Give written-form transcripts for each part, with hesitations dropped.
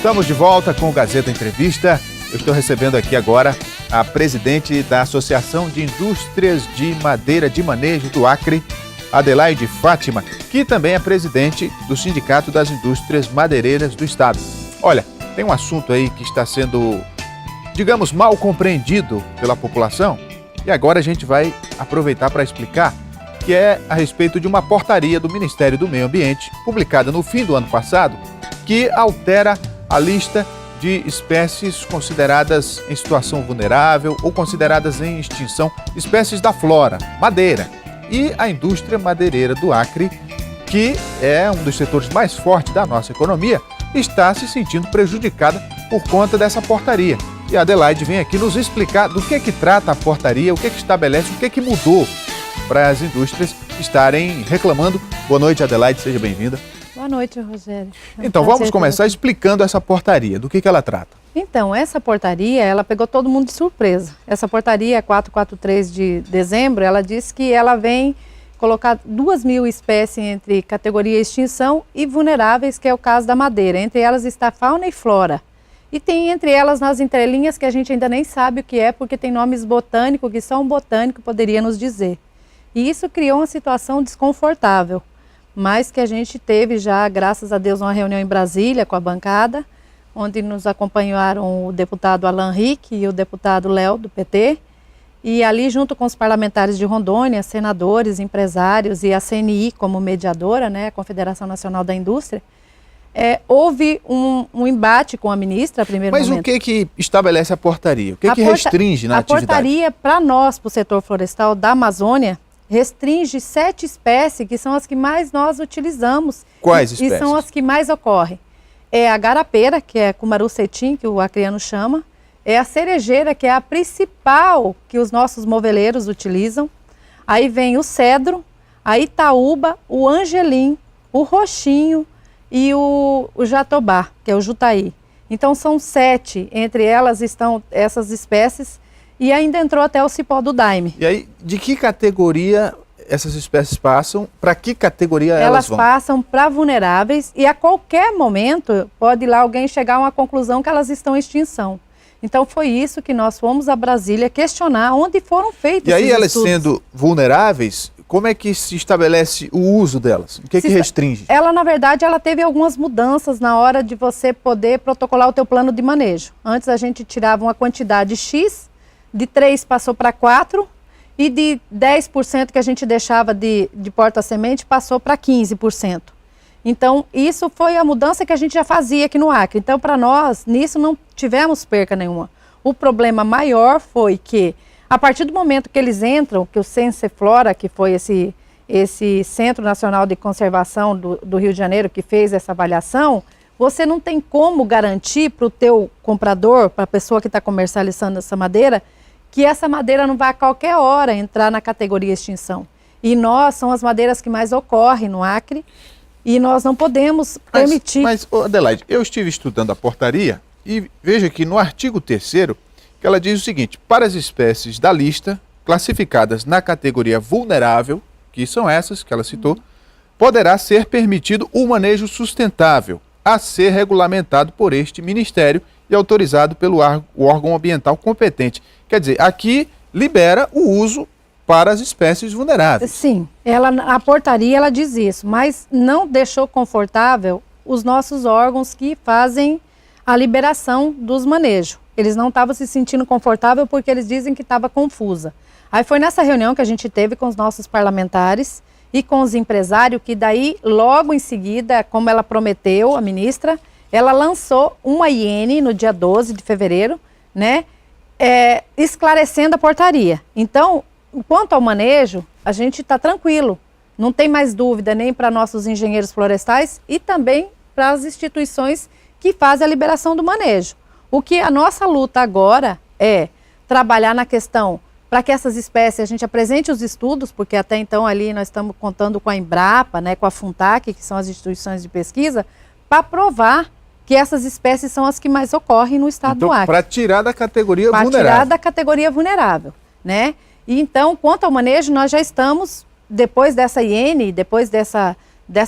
Estamos de volta com o Gazeta Entrevista. Eu estou recebendo aqui agora a presidente da Associação de Indústrias de Madeira de Manejo do Acre, Adelaide Fátima, que também é presidente do Sindicato das Indústrias Madeireiras do Estado. Olha, tem um assunto aí que está sendo, digamos, mal compreendido pela população e agora a gente vai aproveitar para explicar, que é a respeito de uma portaria do Ministério do Meio Ambiente, publicada no fim do ano passado, que altera a lista de espécies consideradas em situação vulnerável ou consideradas em extinção, espécies da flora, madeira. E a indústria madeireira do Acre, que é um dos setores mais fortes da nossa economia, está se sentindo prejudicada por conta dessa portaria. E a Adelaide vem aqui nos explicar do que trata a portaria, o que estabelece, o que mudou para as indústrias estarem reclamando. Boa noite, Adelaide, seja bem-vinda. Boa noite, Rogério. Então, vamos começar explicando essa portaria, do que ela trata. Então, essa portaria, ela pegou todo mundo de surpresa. Essa portaria 443 de dezembro, ela diz que ela vem colocar 2.000 espécies entre categoria extinção e vulneráveis, que é o caso da madeira. Entre elas está fauna e flora. E tem entre elas nas entrelinhas que a gente ainda nem sabe o que é, porque tem nomes botânicos que só um botânico poderia nos dizer. E isso criou uma situação desconfortável, mas que a gente teve já, graças a Deus, uma reunião em Brasília com a bancada, onde nos acompanharam o deputado Alan Rick e o deputado Léo, do PT, e ali junto com os parlamentares de Rondônia, senadores, empresários e a CNI como mediadora, né, a Confederação Nacional da Indústria, houve um embate com a ministra, a primeiro momento. Mas o que estabelece a portaria? O que restringe na atividade? A portaria, para nós, para o setor florestal da Amazônia, restringe 7 espécies, que são as que mais nós utilizamos. Quais espécies? E são as que mais ocorrem. É a garapeira, que é cumaru cetim, que o acreano chama. É a cerejeira, que é a principal que os nossos moveleiros utilizam. Aí vem o cedro, a itaúba, o angelim, o roxinho e o jatobá, que é o jutaí. Então são 7, entre elas estão essas espécies. E ainda entrou até o cipó do daime. E aí, de que categoria essas espécies passam? Para que categoria elas vão? Elas passam para vulneráveis e a qualquer momento pode lá alguém chegar a uma conclusão que elas estão em extinção. Então foi isso que nós fomos a Brasília questionar onde foram feitos esses estudos. E aí elas sendo vulneráveis, como é que se estabelece o uso delas? O que restringe? Ela, na verdade, ela teve algumas mudanças na hora de você poder protocolar o teu plano de manejo. Antes a gente tirava uma quantidade X, de 3 passou para 4 e de 10% que a gente deixava de porta-semente passou para 15%. Então, isso foi a mudança que a gente já fazia aqui no Acre. Então, para nós, nisso não tivemos perca nenhuma. O problema maior foi que, a partir do momento que eles entram, que o Senseflora, que foi esse Centro Nacional de Conservação do Rio de Janeiro, que fez essa avaliação, você não tem como garantir para o teu comprador, para a pessoa que está comercializando essa madeira, que essa madeira não vai a qualquer hora entrar na categoria extinção. E são as madeiras que mais ocorrem no Acre e nós não podemos permitir... Mas, Adelaide, eu estive estudando a portaria e veja que no artigo 3º, que ela diz o seguinte: para as espécies da lista, classificadas na categoria vulnerável, que são essas que ela citou, poderá ser permitido o manejo sustentável, a ser regulamentado por este Ministério e autorizado pelo órgão ambiental competente. Quer dizer, aqui libera o uso para as espécies vulneráveis. Sim, a portaria ela diz isso, mas não deixou confortável os nossos órgãos que fazem a liberação dos manejos. Eles não estavam se sentindo confortável porque eles dizem que estava confusa. Aí foi nessa reunião que a gente teve com os nossos parlamentares e com os empresários, que daí, logo em seguida, como ela prometeu, a ministra, ela lançou uma IN no dia 12 de fevereiro, né, esclarecendo a portaria. Então, quanto ao manejo, a gente está tranquilo. Não tem mais dúvida nem para nossos engenheiros florestais e também para as instituições que fazem a liberação do manejo. O que a nossa luta agora é trabalhar na questão para que essas espécies, a gente apresente os estudos, porque até então ali nós estamos contando com a Embrapa, né, com a FUNTAC, que são as instituições de pesquisa, para provar que essas espécies são as que mais ocorrem no estado do Acre. Para tirar da categoria vulnerável. Para tirar da categoria vulnerável, né? E então, quanto ao manejo, nós já estamos, depois dessa IN, depois dessa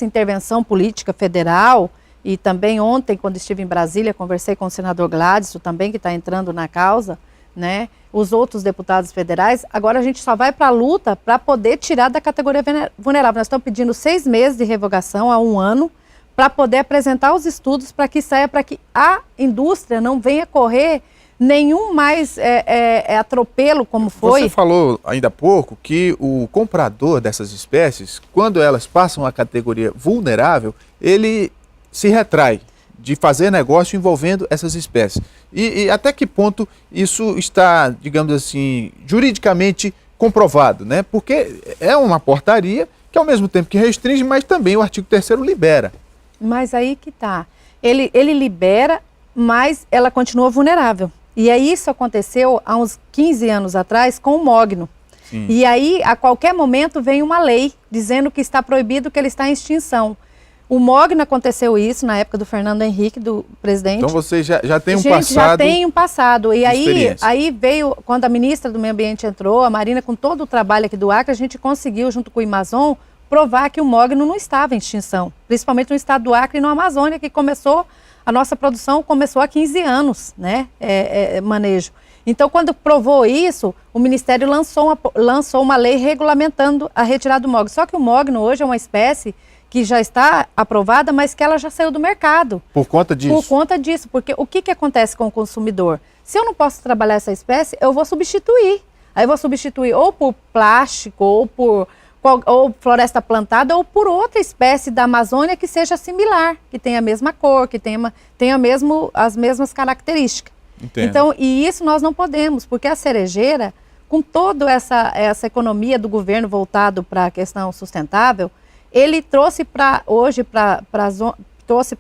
intervenção política federal, e também ontem, quando estive em Brasília, conversei com o senador Gladys, também que está entrando na causa, né? Os outros deputados federais. Agora a gente só vai para a luta para poder tirar da categoria vulnerável. Nós estamos pedindo 6 meses de revogação a 1 ano para poder apresentar os estudos para que saia, para que a indústria não venha correr nenhum mais atropelo como foi. Você falou ainda há pouco que o comprador dessas espécies, quando elas passam a categoria vulnerável, ele se retrai de fazer negócio envolvendo essas espécies. E até que ponto isso está, digamos assim, juridicamente comprovado, né? Porque é uma portaria que ao mesmo tempo que restringe, mas também o artigo 3º libera. Mas aí que tá. Ele libera, mas ela continua vulnerável. E aí isso aconteceu há uns 15 anos atrás com o mogno. Sim. E aí, a qualquer momento, vem uma lei dizendo que está proibido, que ele está em extinção. O mogno aconteceu isso na época do Fernando Henrique, do presidente. Então você já tem um passado. Já tem um passado. E aí veio, quando a ministra do Meio Ambiente entrou, a Marina, com todo o trabalho aqui do Acre, a gente conseguiu, junto com o Amazon, provar que o mogno não estava em extinção. Principalmente no estado do Acre e no Amazônia, que a nossa produção começou há 15 anos, né? Manejo. Então, quando provou isso, o Ministério lançou uma lei regulamentando a retirada do mogno. Só que o mogno hoje é uma espécie que já está aprovada, mas que ela já saiu do mercado. Por conta disso? Por conta disso, porque o que acontece com o consumidor? Se eu não posso trabalhar essa espécie, eu vou substituir. Aí eu vou substituir ou por plástico, ou floresta plantada, ou por outra espécie da Amazônia que seja similar, que tenha a mesma cor, que tenha as mesmas características. Entendo. Então, e isso nós não podemos, porque a cerejeira, com toda essa economia do governo voltado para a questão sustentável, ele trouxe para hoje, trouxe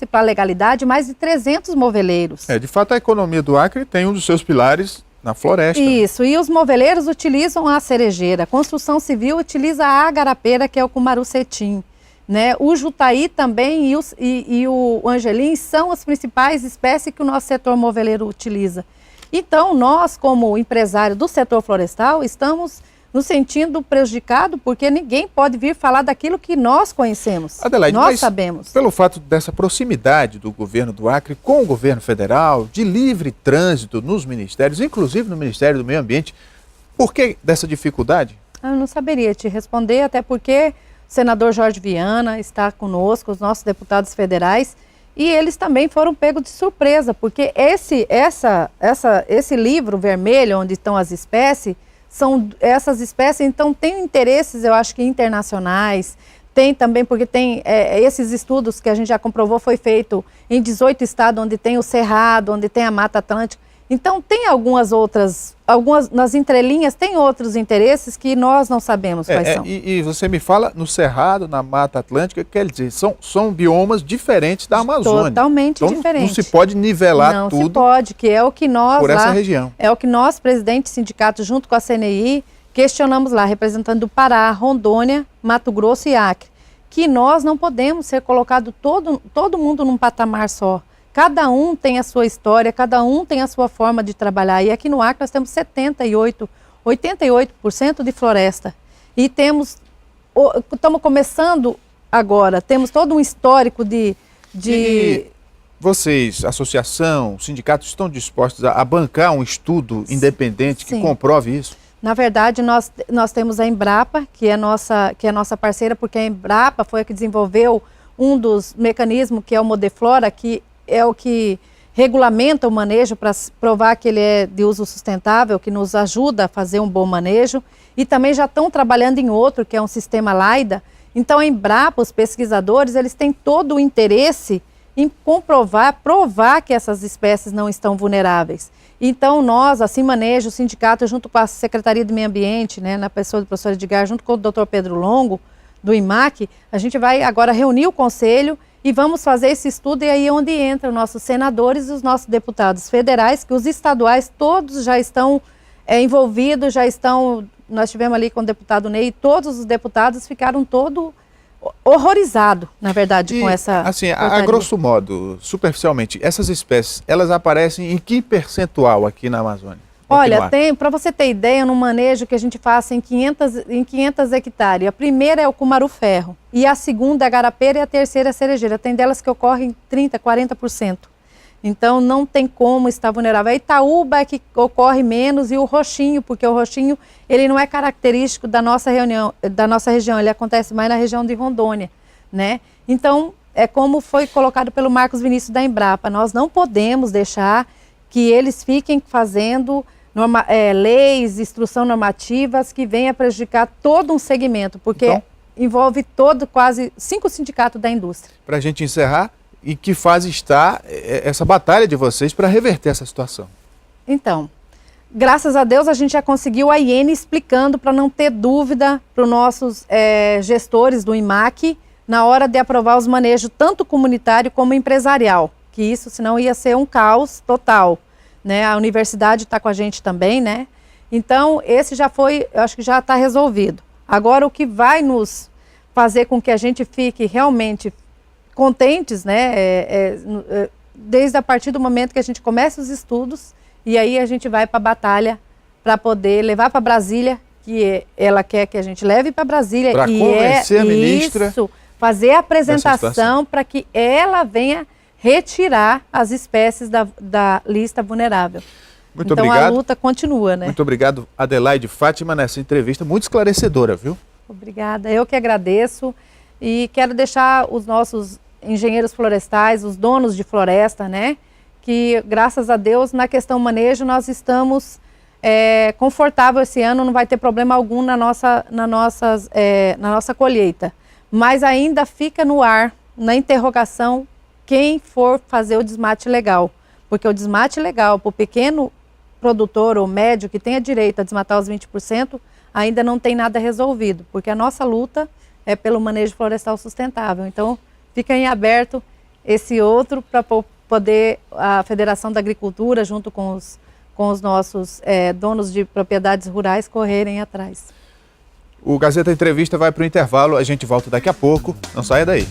para a legalidade mais de 300 moveleiros. De fato, a economia do Acre tem um dos seus pilares na floresta. Isso, e os moveleiros utilizam a cerejeira, a construção civil utiliza a agarapeira, que é o cumaru-cetim, né? O jutaí também e o angelim são as principais espécies que o nosso setor moveleiro utiliza. Então, nós, como empresário do setor florestal, estamos nos sentindo prejudicados, porque ninguém pode vir falar daquilo que nós conhecemos. Adelaide, nós sabemos. Pelo fato dessa proximidade do governo do Acre com o governo federal, de livre trânsito nos ministérios, inclusive no Ministério do Meio Ambiente, por que dessa dificuldade? Eu não saberia te responder, até porque o senador Jorge Viana está conosco, os nossos deputados federais, e eles também foram pegos de surpresa, porque esse livro vermelho, onde estão as espécies, essas espécies, então, têm interesses, eu acho que internacionais, tem também, porque tem esses estudos que a gente já comprovou, foi feito em 18 estados, onde tem o Cerrado, onde tem a Mata Atlântica. Então, tem algumas nas entrelinhas, tem outros interesses que nós não sabemos quais são. E você me fala, no Cerrado, na Mata Atlântica, quer dizer, são biomas diferentes da Amazônia. Totalmente diferentes. Não se pode nivelar tudo. Não se pode, que é o que nós por essa região. É o que nós, presidente do sindicato, junto com a CNI, questionamos lá, representando do Pará, Rondônia, Mato Grosso e Acre, que nós não podemos ser colocado todo mundo num patamar só. Cada um tem a sua história, cada um tem a sua forma de trabalhar. E aqui no Acre nós temos 88% de floresta. E estamos começando agora, temos todo um histórico de... E vocês, associação, sindicatos, estão dispostos a bancar um estudo independente que comprove isso? Na verdade, nós temos a Embrapa, que é nossa parceira, porque a Embrapa foi a que desenvolveu um dos mecanismos, que é o Modeflora, que é o que regulamenta o manejo para provar que ele é de uso sustentável, que nos ajuda a fazer um bom manejo. E também já estão trabalhando em outro, que é um sistema LAIDA. Então, a Embrapa, os pesquisadores, eles têm todo o interesse em provar que essas espécies não estão vulneráveis. Então, nós, assim Manejo, o sindicato, junto com a Secretaria do Meio Ambiente, né, na pessoa do professor Edgar, junto com o Dr. Pedro Longo, do IMAC, a gente vai agora reunir o conselho e vamos fazer esse estudo, e aí é onde entram os nossos senadores e os nossos deputados federais, que os estaduais todos já estão envolvidos, nós tivemos ali com o deputado Ney, e todos os deputados ficaram horrorizados, na verdade, com essa assim, a grosso modo, superficialmente, essas espécies, elas aparecem em que percentual aqui na Amazônia? Olha, para você ter ideia, no manejo que a gente faz em 500 hectares, a primeira é o cumaru-ferro, e a segunda é a garapeira e a terceira é a cerejeira. Tem delas que ocorrem 30%, 40%. Então não tem como estar vulnerável. A Itaúba é que ocorre menos, e o roxinho, porque o roxinho ele não é característico da nossa região, ele acontece mais na região de Rondônia, né? Então, é como foi colocado pelo Marcos Vinícius da Embrapa, nós não podemos deixar que eles fiquem fazendo leis, instrução normativas que venham a prejudicar todo um segmento, porque então, envolve quase 5 sindicatos da indústria. Para a gente encerrar, em que fase está essa batalha de vocês para reverter essa situação? Então, graças a Deus a gente já conseguiu a IN explicando para não ter dúvida para os nossos gestores do IMAC na hora de aprovar os manejos tanto comunitário como empresarial, que isso senão ia ser um caos total. Né? A universidade está com a gente também, né? Então, esse já foi, eu acho que já está resolvido. Agora, o que vai nos fazer com que a gente fique realmente contentes, né? Desde a partir do momento que a gente começa os estudos, e aí a gente vai para a batalha para poder levar para Brasília, que ela quer que a gente leve para Brasília. Para convencer a ministra. Isso, fazer a apresentação para que ela venha retirar as espécies da lista vulnerável. Muito então obrigado. A luta continua, né? Muito obrigado, Adelaide Fátima, nessa entrevista muito esclarecedora, viu? Obrigada, eu que agradeço e quero deixar os nossos engenheiros florestais, os donos de floresta, né? Que graças a Deus na questão manejo nós estamos confortável esse ano, não vai ter problema algum na nossa colheita. Mas ainda fica no ar, na interrogação, quem for fazer o desmate legal, porque o desmate legal para o pequeno produtor ou médio que tenha direito a desmatar os 20%, ainda não tem nada resolvido, porque a nossa luta é pelo manejo florestal sustentável. Então, fica em aberto esse outro para poder a Federação da Agricultura, junto com os nossos donos de propriedades rurais, correrem atrás. O Gazeta Entrevista vai para o intervalo, a gente volta daqui a pouco, não saia daí.